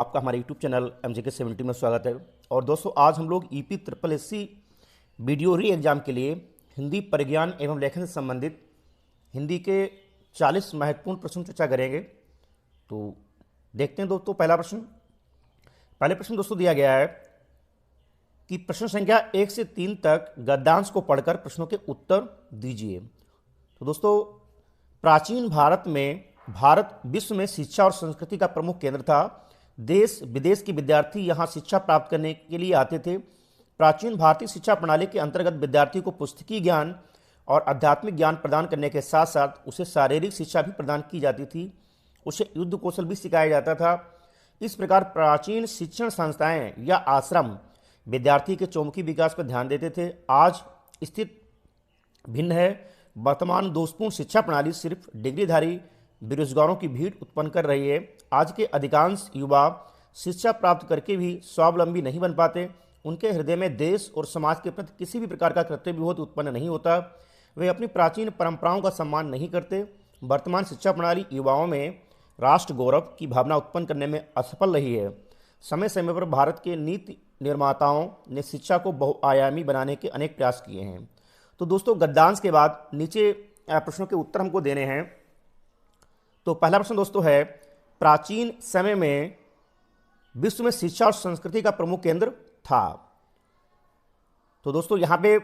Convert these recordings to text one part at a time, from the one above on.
आपका हमारे YouTube channel MJK 70 में स्वागत है। और दोस्तों, आज हम लोग ईपी ट्रिपल एससी वीडियो री एग्ज़ाम के लिए हिंदी परिज्ञान एवं लेखन से संबंधित हिंदी के 40 महत्वपूर्ण प्रश्न चर्चा करेंगे। तो देखते हैं दोस्तों, पहले प्रश्न दोस्तों दिया गया है कि प्रश्न संख्या 1 से 3 तक गद्यांश को पढ़कर प्रश्नों के उत्तर दीजिए। तो दोस्तों, प्राचीन भारत विश्व में शिक्षा और संस्कृति का प्रमुख केंद्र था। देश विदेश के विद्यार्थी यहाँ शिक्षा प्राप्त करने के लिए आते थे। प्राचीन भारतीय शिक्षा प्रणाली के अंतर्गत विद्यार्थी को पुस्तकीय ज्ञान और आध्यात्मिक ज्ञान प्रदान करने के साथ साथ उसे शारीरिक शिक्षा भी प्रदान की जाती थी। उसे युद्ध कौशल भी सिखाया जाता था। इस प्रकार प्राचीन शिक्षण संस्थाएं या आश्रम विद्यार्थी के चौमुखी विकास पर ध्यान देते थे। आज स्थिति भिन्न है। वर्तमान दोषपूर्ण शिक्षा प्रणाली सिर्फ डिग्रीधारी बेरोजगारों की भीड़ उत्पन्न कर रही है। आज के अधिकांश युवा शिक्षा प्राप्त करके भी स्वावलंबी नहीं बन पाते। उनके हृदय में देश और समाज के प्रति किसी भी प्रकार का कर्तव्यबोध उत्पन्न नहीं होता। वे अपनी प्राचीन परंपराओं का सम्मान नहीं करते। वर्तमान शिक्षा प्रणाली युवाओं में राष्ट्र गौरव की भावना उत्पन्न करने में असफल रही है। समय समय पर भारत के नीति निर्माताओं ने शिक्षा को बहुआयामी बनाने के अनेक प्रयास किए हैं। तो दोस्तों, गद्यांश के बाद नीचे प्रश्नों के उत्तर हमको देने हैं। तो पहला प्रश्न दोस्तों है, प्राचीन समय में विश्व में शिक्षा और संस्कृति का प्रमुख केंद्र था। तो दोस्तों, यहां पे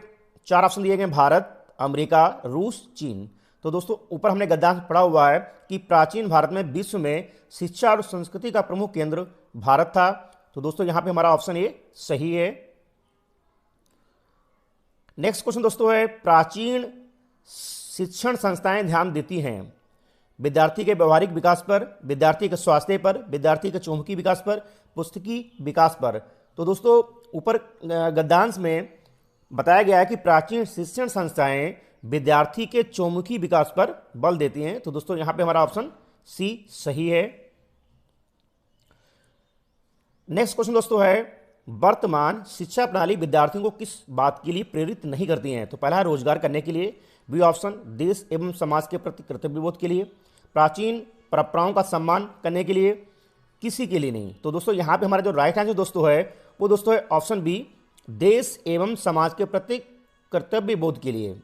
4 ऑप्शन दिए गए, भारत, अमेरिका, रूस, चीन। तो दोस्तों, ऊपर हमने गद्यांश पढ़ा हुआ है कि प्राचीन भारत में विश्व में शिक्षा और संस्कृति का प्रमुख केंद्र भारत था। तो दोस्तों, यहां पे हमारा ऑप्शन ए सही है। नेक्स्ट क्वेश्चन दोस्तों है, प्राचीन शिक्षण संस्थाएं ध्यान देती हैं विद्यार्थी के व्यवहारिक विकास पर, विद्यार्थी के स्वास्थ्य पर, विद्यार्थी के चौमुखी विकास पर, पुस्तकी विकास पर। तो दोस्तों, ऊपर गद्यांश में बताया गया है कि प्राचीन शिक्षण संस्थाएं विद्यार्थी के चौमुखी विकास पर बल देती हैं। तो दोस्तों, यहां पे हमारा ऑप्शन सी सही है। नेक्स्ट क्वेश्चन दोस्तों है, वर्तमान शिक्षा प्रणाली विद्यार्थियों को किस बात के लिए प्रेरित नहीं करती है। तो पहला है रोजगार करने के लिए, बी ऑप्शन देश एवं समाज के प्रति कर्तव्यबोध के लिए, प्राचीन परंपराओं का सम्मान करने के लिए, किसी के लिए नहीं। तो दोस्तों, यहां पे हमारा जो राइट आंसर दोस्तों है वो दोस्तों है ऑप्शन बी, देश एवं समाज के प्रति कर्तव्यबोध के लिए।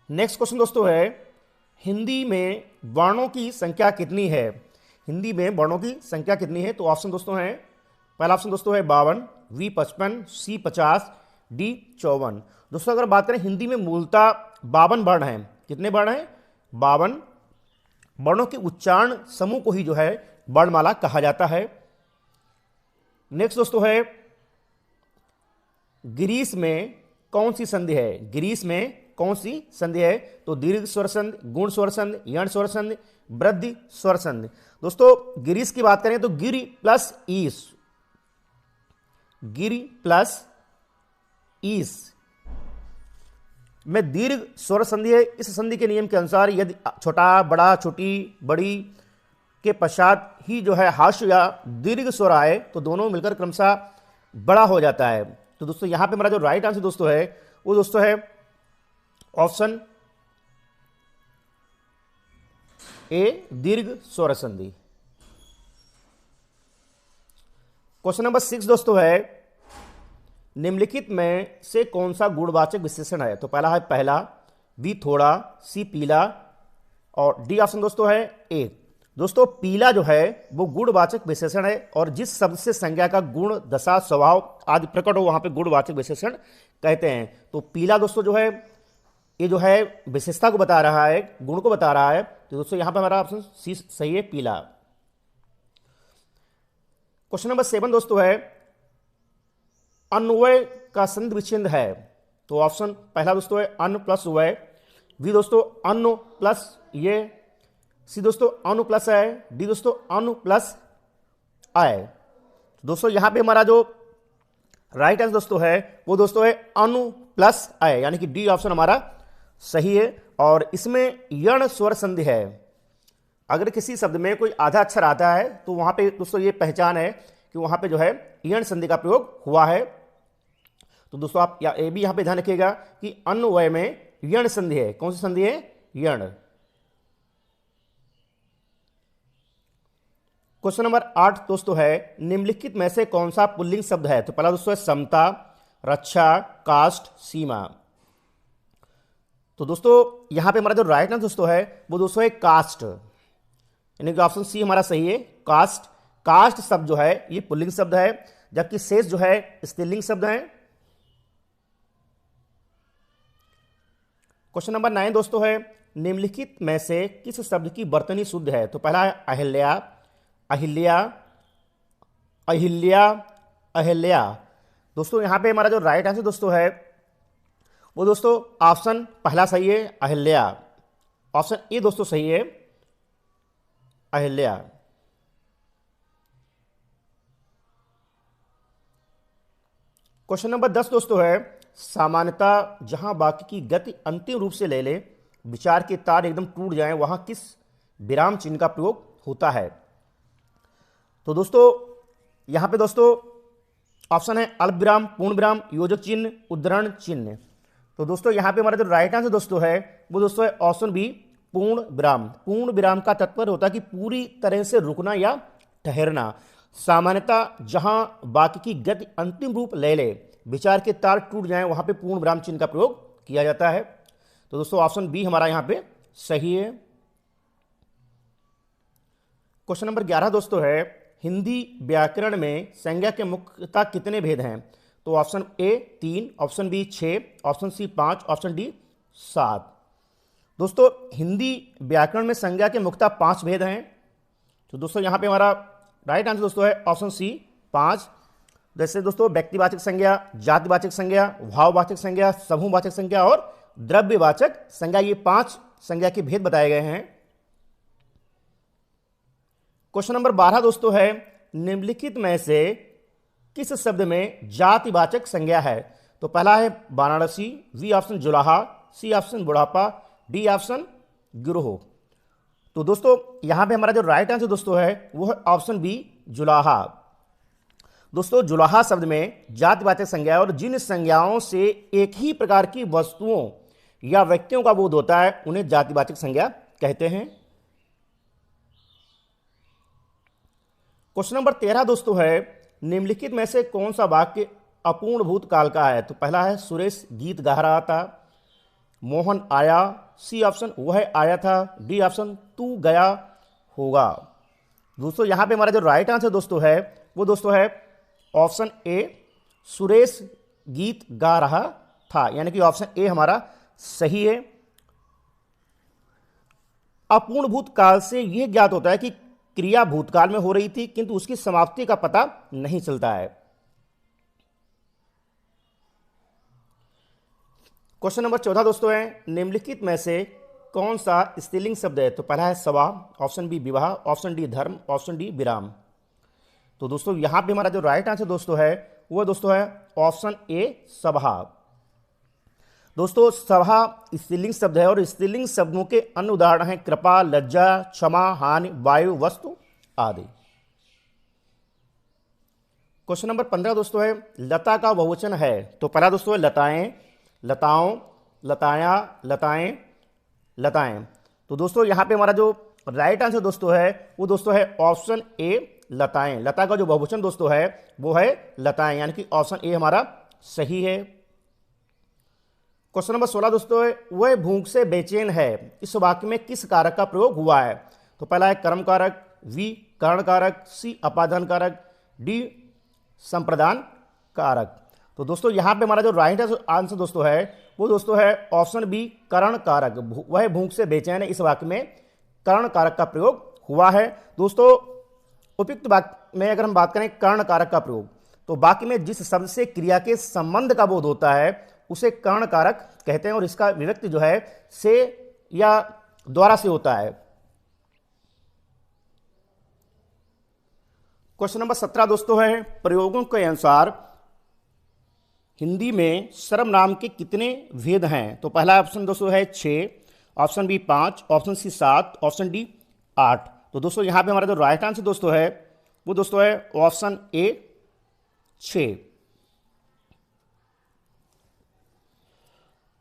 नेक्स्ट क्वेश्चन दोस्तों है, हिंदी में वर्णों की संख्या कितनी है। हिंदी में वर्णों की संख्या कितनी है। तो ऑप्शन दोस्तों है, पहला ऑप्शन दोस्तों है 52, बी 55, सी 50, डी 54। दोस्तों, अगर बात करें हिंदी में मूलतः 52 वर्ण हैं। कितने वर्ण हैं? 52 वर्णों के उच्चारण समूह को ही जो है वर्णमाला कहा जाता है। नेक्स्ट दोस्तों है, ग्रीस में कौन सी संधि है। ग्रीस में कौन सी संधि है। तो दीर्घ स्वर संधि, गुण स्वर संधि, यण स्वर संधि, वृद्धि स्वर संधि। दोस्तों, ग्रीस की बात करें तो गिरि प्लस ईस, गिरि प्लस ईस में दीर्घ स्वर संधि है। इस संधि के नियम के अनुसार यदि छोटा, बड़ा, छोटी, बड़ी के पश्चात ही जो है हास्य या दीर्घ स्वर आए तो दोनों मिलकर क्रमशः बड़ा हो जाता है। तो दोस्तों, यहां पे हमारा जो राइट आंसर दोस्तों है वो दोस्तों है ऑप्शन ए, दीर्घ स्वर संधि। क्वेश्चन नंबर 6 दोस्तों है, निम्नलिखित में से कौन सा गुणवाचक विशेषण है। तो पहला है पहला, बी थोड़ा, सी पीला और डी ऑप्शन दोस्तों है ए। दोस्तों, पीला जो है वो गुणवाचक विशेषण है और जिस शब्द से संज्ञा का गुण, दशा, स्वभाव आदि प्रकट हो वहां पे गुणवाचक विशेषण कहते हैं। तो पीला दोस्तों जो है ये जो है विशेषता को बता रहा है, गुण को बता रहा है। तो दोस्तों, यहां पर हमारा ऑप्शन सी सही है, पीला। क्वेश्चन नंबर 7 दोस्तों है, अन्वय का संधि विच्छेद है। तो ऑप्शन पहला दोस्तों है अन प्लस वय, बी दोस्तों अनु प्लस ये, सी दोस्तों अनु प्लस है, डी दोस्तों अनु प्लस आय। दोस्तों, यहां पे हमारा जो राइट आंसर दोस्तों है वो दोस्तों है अनु प्लस आय, यानी कि डी ऑप्शन हमारा सही है। और इसमें यण स्वर संधि है। अगर किसी शब्द में कोई आधा अक्षर आता है तो वहां पे दोस्तों ये पहचान है कि वहां पे जो है यण संधि का प्रयोग हुआ है। तो दोस्तों, आप ये भी यहां पे ध्यान रखिएगा कि अन्वय में यण संधि है। कौन सी संधि है? यण। क्वेश्चन नंबर 8 दोस्तों है, निम्नलिखित में से कौन सा पुल्लिंग शब्द है? तो पहला दोस्तों है समता, रक्षा, कास्ट, सीमा। तो दोस्तों यहां पे हमारा जो राइट आंसर दोस्तों है वो दोस्तों है कास्ट, यानी कि ऑप्शन सी हमारा सही है, कास्ट। कास्ट शब्द जो है ये पुल्लिंग शब्द है, जबकि शेष जो है स्त्रीलिंग शब्द है। क्वेश्चन नंबर 9 दोस्तों है, निम्नलिखित में से किस शब्द की वर्तनी शुद्ध है? तो पहला है अहिल्या, अहिल्या, अहिल्या, अहिल्या। दोस्तों यहां पे हमारा जो राइट आंसर दोस्तों है वो दोस्तों ऑप्शन पहला सही है, अहिल्या। ऑप्शन ए दोस्तों सही है, अहिल्या। क्वेश्चन नंबर 10 दोस्तों है, सामान्यतः जहां वाक्य की गति अंतिम रूप से ले ले, विचार के तार एकदम टूट जाएं, वहां किस विराम चिन्ह का प्रयोग होता है? तो दोस्तों यहां पे दोस्तों ऑप्शन है अल्प विराम, पूर्ण विराम, योजक चिन्ह, उद्धरण चिन्ह। तो दोस्तों यहां पे हमारा जो राइट आंसर दोस्तों है वो दोस्तों है ऑप्शन बी, पूर्ण विराम। पूर्ण विराम का तात्पर्य होता है कि पूरी तरह से रुकना या ठहरना। सामान्यतः जहां वाक्य की गति अंतिम रूप ले ले, विचार के तार टूट जाएं, वहां पे पूर्ण विराम चिन्ह का प्रयोग किया जाता है। तो दोस्तों ऑप्शन बी हमारा यहां पे सही है। क्वेश्चन नंबर 11 दोस्तों है, हिंदी व्याकरण में संज्ञा के मुख्यतः कितने भेद हैं? तो option A 3, option B 6, option C 5, option D 7। दोस्तों हिंदी व्याकरण में संज्ञा के मुख्यतः 5 भेद हैं। तो दोस्तों यहां पे हमारा राइट आंसर दोस्तों है ऑप्शन सी 5। जैसे दोस्तों व्यक्तिवाचक संज्ञा, जातिवाचक संज्ञा, भाववाचक संज्ञा, समूहवाचक संज्ञा और द्रव्यवाचक संज्ञा, ये 5 संज्ञा के भेद बताए गए हैं। क्वेश्चन नंबर 12 दोस्तों है, निम्नलिखित में से किस शब्द में जातिवाचक संज्ञा है? तो पहला है वाराणसी, बी ऑप्शन जुलाहा, सी ऑप्शन बुढ़ापा, डी ऑप्शन गिरोह। तो दोस्तों यहां पे हमारा जो राइट आंसर दोस्तों है वो है ऑप्शन बी, जुलाहा। दोस्तों जुलाहा शब्द में जातिवाचक संज्ञा और जिन संज्ञाओं से एक ही प्रकार की वस्तुओं या व्यक्तियों का बोध होता है उन्हें जातिवाचक संज्ञा कहते हैं। क्वेश्चन नंबर 13 दोस्तों है, निम्नलिखित में से कौन सा वाक्य अपूर्ण भूतकाल का है? तो पहला है सुरेश गीत गा रहा था, मोहन आया, सी ऑप्शन वह आया था, डी ऑप्शन तू गया होगा। दोस्तों यहां पे हमारा जो राइट आंसर दोस्तों है वो दोस्तों है ऑप्शन ए, सुरेश गीत गा रहा था, यानी कि ऑप्शन ए हमारा सही है। अपूर्ण भूतकाल से यह ज्ञात होता है कि क्रिया भूतकाल में हो रही थी किंतु उसकी समाप्ति का पता नहीं चलता है। क्वेश्चन नंबर 14 दोस्तों है, निम्नलिखित में से कौन सा स्त्रीलिंग शब्द है? तो पहला है सभा, ऑप्शन बी विवाह, ऑप्शन डी धर्म, ऑप्शन डी विराम। तो दोस्तों यहां पे हमारा जो राइट आंसर दोस्तों है वो दोस्तों है ऑप्शन ए, सभा। दोस्तों सभा स्त्रीलिंग शब्द है और स्त्रीलिंग शब्दों के अन्य उदाहरण हैं कृपा, लज्जा, क्षमा, हानि, वायु, वस्तु आदि। क्वेश्चन नंबर 15 दोस्तों है, लता का बहुवचन है? तो पहला दोस्तों है लताएं, लताओं, लताया, लताएं, लताएं। तो दोस्तों यहां पे हमारा जो राइट आंसर दोस्तों है वो दोस्तों है ऑप्शन ए, लताएं। लता का जो बहुवचन दोस्तों है वो है लताएं, यानी कि ऑप्शन ए हमारा सही है। क्वेश्चन नंबर 16 दोस्तों है, वह भूख से बेचैन है, इस वाक्य में किस कारक का प्रयोग हुआ है? तो पहला है कर्म कारक, वी कारण कारक, सी अपादान कारक, डी संप्रदान कारक। तो दोस्तों यहां पे हमारा जो राइट आंसर दोस्तों है वो दोस्तों है ऑप्शन बी, करण कारक। वह भूख से बेचैन है, इस वाक्य में करण कारक का प्रयोग हुआ है। दोस्तों उपयुक्त वाक्य में अगर हम बात करें कर्ण कारक का प्रयोग, तो वाक्य में जिस शब्द से क्रिया के संबंध का बोध होता है उसे कर्ण कारक कहते हैं और इसका विभक्ति जो है से या द्वारा से होता है। क्वेश्चन नंबर 17 दोस्तों है, प्रयोगों के अनुसार हिंदी में सर्वनाम के कितने भेद हैं? तो पहला ऑप्शन दोस्तों है 6, option B 5, option C 7, option D 8। तो दोस्तों यहां पे हमारा जो राइट आंसर दोस्तों है वो दोस्तों है ऑप्शन ए, 6।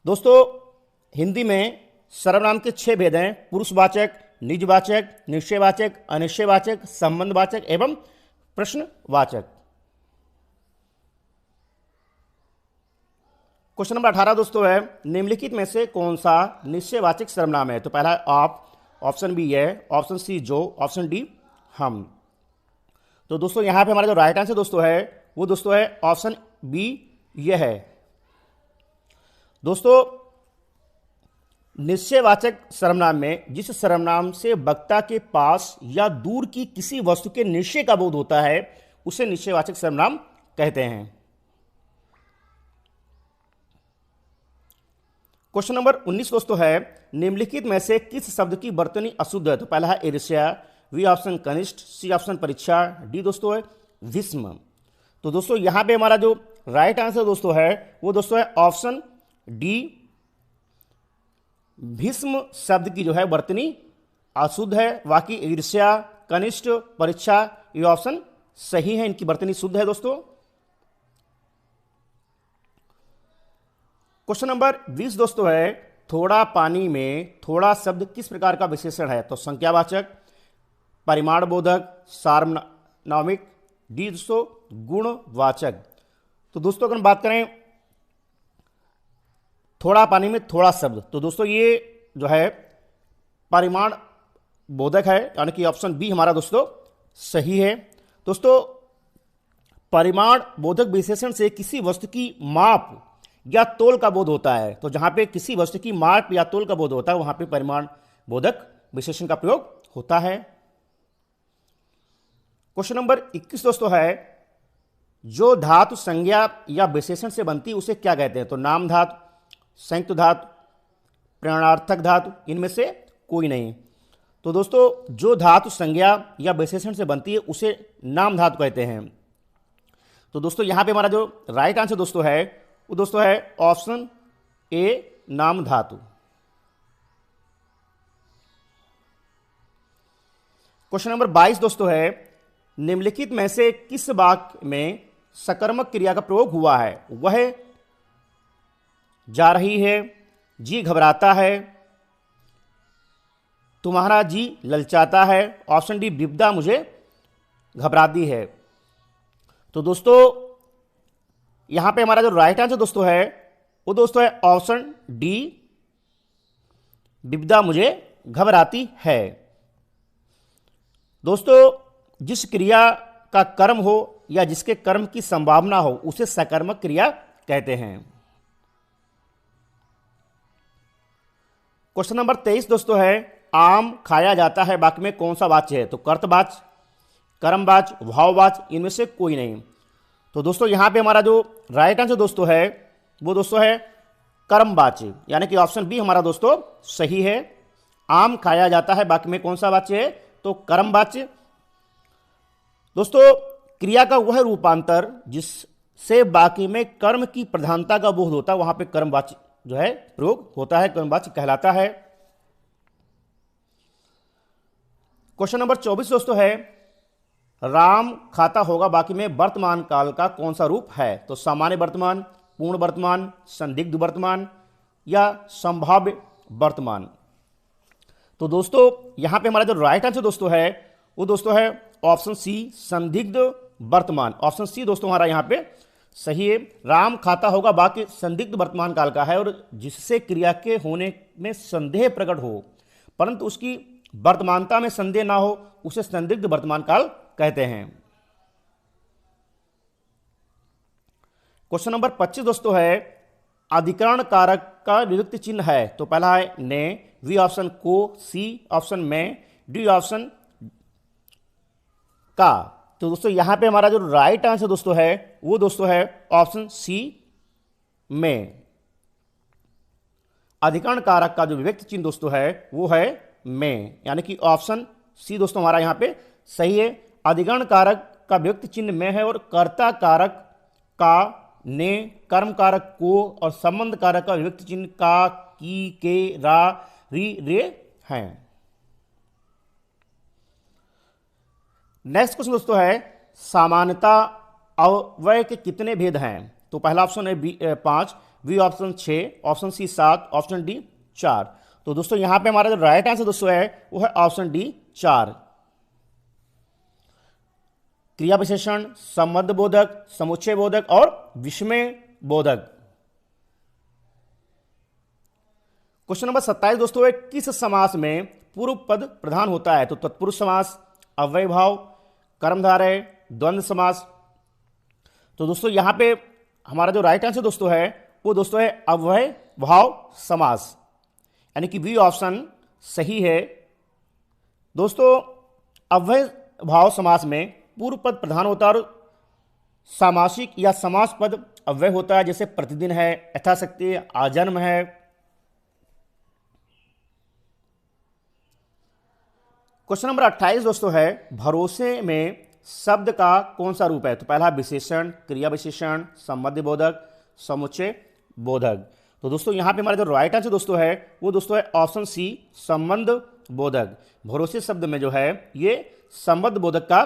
दोस्तों हिंदी में सर्वनाम के 6 भेद हैं, पुरुषवाचक, निजवाचक, निश्चयवाचक, अनिश्चयवाचक, संबंधवाचक एवं प्रश्नवाचक। क्वेश्चन नंबर 18 दोस्तों है, निम्नलिखित में से कौन सा निश्चयवाचक सर्वनाम है? तो पहला है आप, ऑप्शन बी है, ऑप्शन सी जो, ऑप्शन डी हम। तो दोस्तों यहां पे हमारा जो राइट आंसर दोस्तों है वो दोस्तों है ऑप्शन बी, यह है। दोस्तों निश्चयवाचक सर्वनाम में जिस सर्वनाम से वक्ता के पास या दूर की किसी वस्तु के निश्चय का बोध होता है उसे निश्चयवाचक सर्वनाम कहते हैं। क्वेश्चन नंबर 19 दोस्तों है, निम्नलिखित में से किस शब्द की वर्तनी अशुद्ध है? तो पहला है ईर्ष्या, बी ऑप्शन कनिष्ठ, सी ऑप्शन परीक्षा, डी दोस्तों है भीष्म। तो दोस्तों यहां पे हमारा जो राइट आंसर दोस्तों है वो दोस्तों है ऑप्शन डी, भीष्म शब्द की जो है वर्तनी अशुद्ध है। बाकी ईर्ष्या, कनिष्ठ, परीक्षा ये ऑप्शन सही है, इनकी वर्तनी शुद्ध है दोस्तों। क्वेश्चन नंबर 20 दोस्तों है, थोड़ा पानी में थोड़ा शब्द किस प्रकार का विशेषण है? तो संख्यावाचक, परिमाण बोधक, सार्वनामिक, डी दोस्तों गुणवाचक। तो दोस्तों अगर हम बात करें थोड़ा पानी में थोड़ा शब्द, तो दोस्तों ये जो है परिमाण बोधक है, यानी कि ऑप्शन बी हमारा दोस्तों सही है। दोस्तों परिमाण बोधक विशेषण से किसी वस्तु की माप या तोल का बोध होता है। तो जहां पे किसी वस्तु की माप या तोल का बोध होता है वहां पे परिमाण बोधक विशेषण का प्रयोग होता है। क्वेश्चन नंबर 21 दोस्तों है, जो धातु संज्ञा या विशेषण से बनती उसे क्या कहते हैं? तो नाम धातु, संयुक्त धातु, प्रेरणार्थक धातु, इनमें से कोई नहीं। तो दोस्तों जो धातु संज्ञा या विशेषण से बनती है उसे नाम धातु कहते हैं। तो दोस्तों यहां पे हमारा जो राइट आंसर दोस्तों है वो दोस्तों है ऑप्शन ए, नाम धातु। क्वेश्चन नंबर 22 दोस्तों है, निम्नलिखित में से किस वाक्य में सकर्मक क्रिया का प्रयोग हुआ है? वह जा रही है, जी घबराता है, तुम्हारा जी ललचाता है, ऑप्शन डी विपदा मुझे घबराती है। तो दोस्तों यहां पे हमारा जो राइट आंसर दोस्तों है वो दोस्तों है ऑप्शन डी, विपदा मुझे घबराती है। दोस्तों जिस क्रिया का कर्म हो या जिसके कर्म की संभावना हो उसे सकर्मक क्रिया कहते हैं। क्वेश्चन नंबर 23 दोस्तों है, आम खाया जाता है वाक्य में कौन सा वाच्य है? तो कर्तवाच्य, कर्मवाच्य, भाववाच्य, इनमें से कोई नहीं। तो दोस्तों यहां पे हमारा जो राइट आंसर दोस्तों है वो दोस्तों है कर्मवाच्य, यानी कि ऑप्शन बी हमारा दोस्तों सही है। आम खाया जाता है वाक्य में कौन सा वाच्य है? तो कर्मवाच्य। दोस्तों क्रिया का वह रूपांतर जिससे वाक्य में कर्म की प्रधानता का बोध होता है वहां पे कर्मवाच्य जो है प्रयोग होता है, कर्मवाच्य कहलाता है। क्वेश्चन नंबर 24 दोस्तों है, राम खाता होगा वाक्य में वर्तमान काल का कौन सा रूप है? तो सामान्य वर्तमान, पूर्ण वर्तमान, संदिग्ध वर्तमान या संभाव्य वर्तमान। तो दोस्तों यहां पे हमारा जो राइट आंसर दोस्तों है वो दोस्तों है ऑप्शन सी, संदिग्ध वर्तमान। ऑप्शन सी दोस्तों हमारा यहां पे सही है। राम खाता होगा वाक्य संदिग्ध वर्तमान काल का है और जिससे क्रिया के होने में संदेह प्रकट हो परंतु उसकी वर्तमानता में संदेह ना हो उसे संदिग्ध वर्तमान काल कहते हैं। क्वेश्चन नंबर 25 दोस्तों है, अधिकरण कारक का विभक्ति चिन्ह है। तो पहला है ने, बी ऑप्शन को, सी ऑप्शन में, डी ऑप्शन का। तो दोस्तों यहां पे हमारा जो राइट आंसर दोस्तों है वो दोस्तों है ऑप्शन सी में। अधिकरण कारक का जो विभक्ति चिन्ह दोस्तों है वो है में, यानी कि ऑप्शन सी दोस्तों हमारा यहां पे सही है। अधिकरण कारक का विभक्ति चिन्ह में है और कर्ता कारक का, ने, कर्म कारक को और संबंध कारक का विभक्ति चिन्ह का, की, के, रा, री, रे हैं। नेक्स्ट क्वेश्चन दोस्तों है, सामान्यता अव्यय के कितने भेद हैं? तो पहला ऑप्शन है 5, B option 6, option C 7, option D 4। तो दोस्तों यहां पे हमारा जो राइट आंसर दोस्तों है वो है ऑप्शन डी 4। क्रिया विशेषण, संबंध बोधक, समुच्चय बोधक और विस्मय बोधक। क्वेश्चन नंबर 27 दोस्तों है, किस समास में पूर्व पद प्रधान होता है? तो तत्पुरुष समास, अव्यय भाव, कर्मधारय, द्वंद्व समास। तो दोस्तों यहां पे हमारा जो राइट आंसर दोस्तों है वो दोस्तों है अव्यय भाव समास, यानी कि बी ऑप्शन सही है। दोस्तों अव्यय भाव समास में पूर्व पद प्रधान होता है और सामासिक या समास पद अव्यय होता है, जैसे प्रतिदिन है, यथाशक्ति, आजन्म है। क्वेश्चन नंबर 28 दोस्तों है, भरोसे में शब्द का कौन सा रूप है? तो पहला विशेषण, क्रिया विशेषण, संबंध बोधक, समुच्चय बोधक। तो दोस्तों यहां पे हमारा जो राइट आंसर दोस्तों है वो दोस्तों है ऑप्शन सी, संबंध बोधक। भरोसे शब्द में जो है ये संबंध बोधक का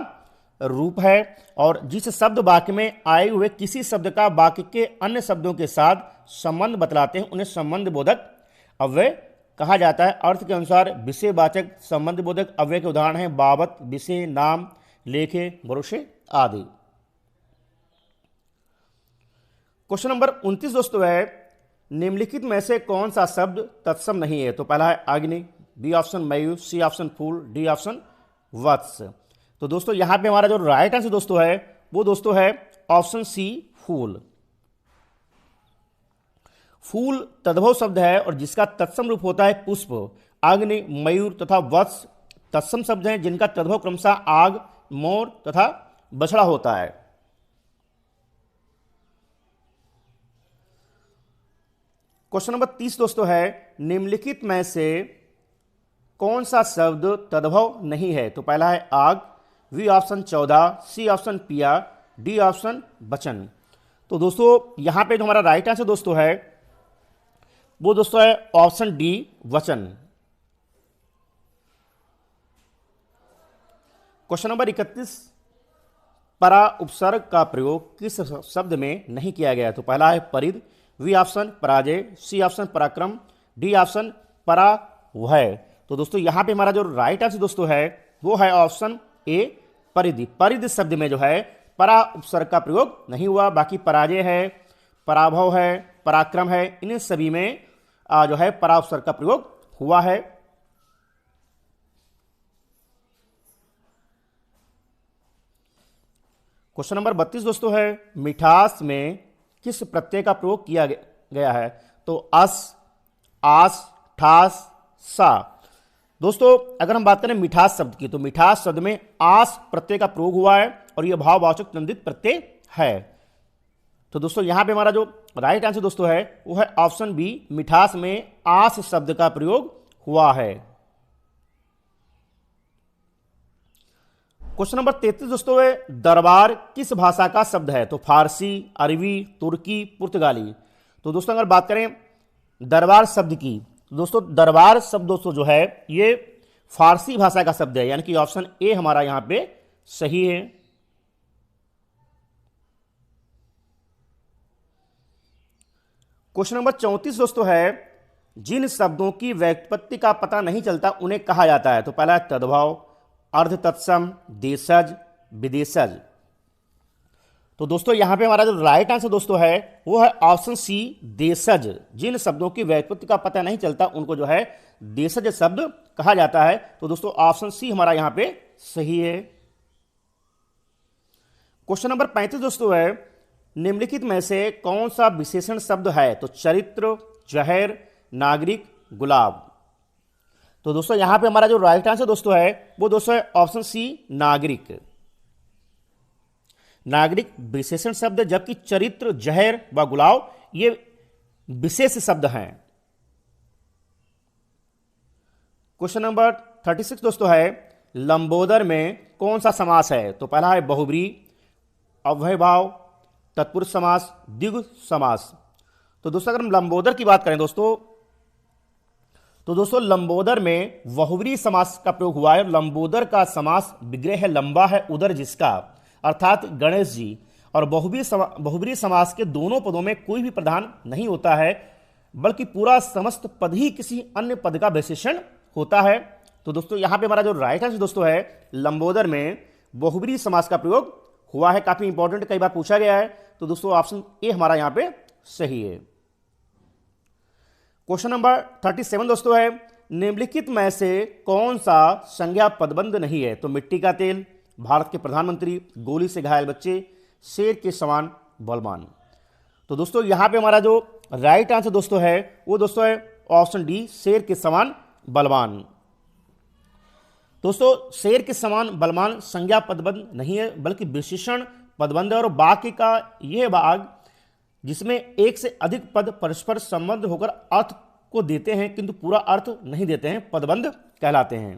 रूप है, और जिस शब्द वाक्य में आए हुए किसी शब्द का वाक्य के अन्य शब्दों के साथ संबंध बतलाते हैं उन्हें संबंध बोधक अव्यय कहा जाता है। अर्थ के अनुसार विषयवाचक संबंध बोधक अव्यय के उदाहरण हैं बाबत, विषय, नाम, लेखे, भरोसे आदि। क्वेश्चन नंबर 29 दोस्तों है, निम्नलिखित में से कौन सा शब्द तत्सम नहीं है? तो पहला है अग्नि, बी ऑप्शन मयूर, सी ऑप्शन फूल, डी ऑप्शन वत्स। तो दोस्तों यहां पे हमारा जो राइट आंसर दोस्तों है वो दोस्तों है ऑप्शन सी, फूल। फूल तद्भव शब्द है और जिसका तत्सम रूप होता है पुष्प। अग्नि, मयूर तथा वत्स तत्सम शब्द हैं जिनका तद्भव क्रमशः आग, मोर तथा बछड़ा होता है। क्वेश्चन नंबर 30 दोस्तों है, निम्नलिखित में से कौन सा शब्द तद्भव नहीं है? तो पहला है आग, बी ऑप्शन 14, सी ऑप्शन पिया, डी ऑप्शन वचन। तो दोस्तों यहां पे जो हमारा राइट आंसर दोस्तों है वो दोस्तों है ऑप्शन डी, वचन। क्वेश्चन नंबर 31, परा उपसर्ग का प्रयोग किस शब्द में नहीं किया गया? तो पहला है परिध, बी ऑप्शन पराजय, सी ऑप्शन पराक्रम, डी ऑप्शन परावह। तो दोस्तों यहां पे हमारा जो राइट आंसर दोस्तों है वो है ऑप्शन ए, परिधि। परिधि शब्द में जो है परा उपसर्ग का प्रयोग नहीं हुआ, बाकी पराजय है, पराभव है, पराक्रम है, इन सभी में जो है परा उपसर्ग का प्रयोग हुआ है। क्वेश्चन नंबर 32 दोस्तों है, मिठास में किस प्रत्यय का प्रयोग किया गया है? तो अस, आस, ठास, सा। दोस्तों अगर हम बात करें मिठास शब्द की तो मिठास शब्द में आस प्रत्यय का प्रयोग हुआ है और यह भाववाचक तंदित प्रत्यय है। तो दोस्तों यहां पे हमारा जो राइट आंसर दोस्तों है वो है ऑप्शन बी, मिठास में आस शब्द का प्रयोग हुआ है। क्वेश्चन नंबर 33 दोस्तों है, दरबार किस भाषा का शब्द है? तो फारसी, अरबी, तुर्की, पुर्तगाली। तो दोस्तों अगर बात करें दरबार शब्द की तो दोस्तों दरबार शब्द दोस्तों जो है ये फारसी भाषा का शब्द है, यानी कि ऑप्शन ए हमारा यहां पे सही है। क्वेश्चन नंबर 34 दोस्तों है, जिन शब्दों की व्युत्पत्ति का पता नहीं चलता उन्हें कहा जाता है? तो पहला है तद्भव, अर्ध तत्सम, देशज, विदेशज। तो दोस्तों यहां पे हमारा जो राइट आंसर दोस्तों है वो है ऑप्शन सी, देशज। जिन शब्दों की व्युत्पत्ति का पता नहीं चलता उनको जो है देशज शब्द कहा जाता है। तो दोस्तों ऑप्शन सी हमारा यहां पे सही है। क्वेश्चन नंबर 35 दोस्तों है, निम्नलिखित में से कौन सा विशेषण शब्द है? तो चरित्र, जहर, नागरिक, गुलाब। तो दोस्तों यहां पे हमारा जो राइट आंसर दोस्तों है वो दोस्तों है ऑप्शन सी, नागरिक। नागरिक विशेषण शब्द, जबकि चरित्र, जहर व गुलाब ये विशेष शब्द हैं। क्वेश्चन नंबर 36 दोस्तों है, लंबोदर में कौन सा समास है? तो पहला है बहुब्री, अव्ययभाव, तत्पुरुष समास, द्विगु समास। तो दोस्तों अगर हम लंबोदर की बात करें दोस्तों लंबोदर में बहुब्री समास का प्रयोग हुआ है। लंबोदर का समास विग्रह है लंबा है उदर जिसका, अर्थात गणेश जी। और बहुब्री समास के दोनों पदों में कोई भी प्रधान नहीं होता है। बल्कि पूरा समस्त पद ही किसी अन्य पद का विशेषण होता है। तो दोस्तों यहां पे हमारा जो राइट आंसर दोस्तों है, लंबोदर में बहुब्रीहि समास का प्रयोग हुआ है। काफी इंपॉर्टेंट, कई बार पूछा गया है। तो दोस्तों ऑप्शन ए हमारा यहां पे सही है। क्वेश्चन नंबर 37 दोस्तों है, निम्नलिखित में से कौन सा संज्ञा पदबंध नहीं है? तो मिट्टी का तेल, भारत के प्रधानमंत्री, गोली से घायल बच्चे, शेर के समान बलवान। तो दोस्तों यहां पे हमारा जो राइट आंसर दोस्तों है वो दोस्तों है ऑप्शन डी, शेर के समान बलवान। दोस्तों शेर के समान बलवान संज्ञा पदबंध नहीं है, बल्कि विशेषण पदबंध है। और वाक्य का यह भाग जिसमें एक से अधिक पद परस्पर संबंध होकर अर्थ को देते हैं किंतु पूरा अर्थ नहीं देते हैं, पदबंध कहलाते हैं।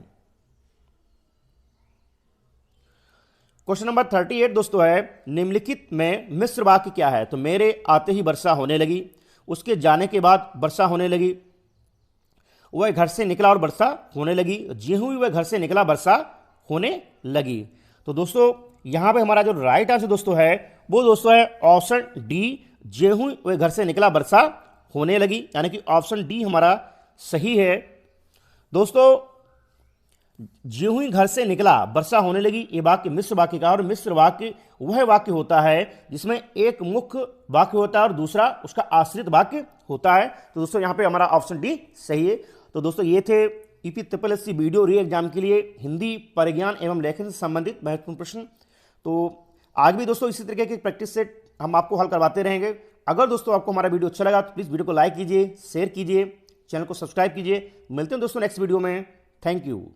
क्वेश्चन नंबर 38 दोस्तों है, निम्नलिखित में मिश्र वाक्य क्या है? तो मेरे आते ही वर्षा होने लगी, उसके जाने के बाद वर्षा होने लगी, वह घर से निकला और वर्षा होने लगी, ज्यों ही वह घर से निकला वर्षा होने लगी। तो दोस्तों यहां पे हमारा जो राइट आंसर दोस्तों है वो दोस्तों है ऑप्शन डी, ज्यों ही वह घर से निकला वर्षा होने लगी, यानी कि ऑप्शन डी हमारा सही है। दोस्तों ज्यों ही घर से निकला वर्षा होने लगी, ये वाक्य मिश्र वाक्य का, और मिश्र वाक्य वह वाक्य होता है जिसमें एक मुख्य वाक्य होता है और दूसरा उसका आश्रित वाक्य होता है। तो दोस्तों यहां पे हमारा ऑप्शन डी सही है। तो दोस्तों ये थे ईपीएससी वीडियो री एग्जाम के लिए हिंदी परिज्ञान एवं लेखन से संबंधित महत्वपूर्ण प्रश्न। तो आज भी दोस्तों इसी तरीके की प्रैक्टिस सेट हम आपको हल करवाते रहेंगे। अगर दोस्तों आपको हमारा वीडियो अच्छा लगा तो प्लीज़ वीडियो को लाइक कीजिए, शेयर कीजिए, चैनल को सब्सक्राइब कीजिए। मिलते हैं दोस्तों नेक्स्ट वीडियो में। Thank you.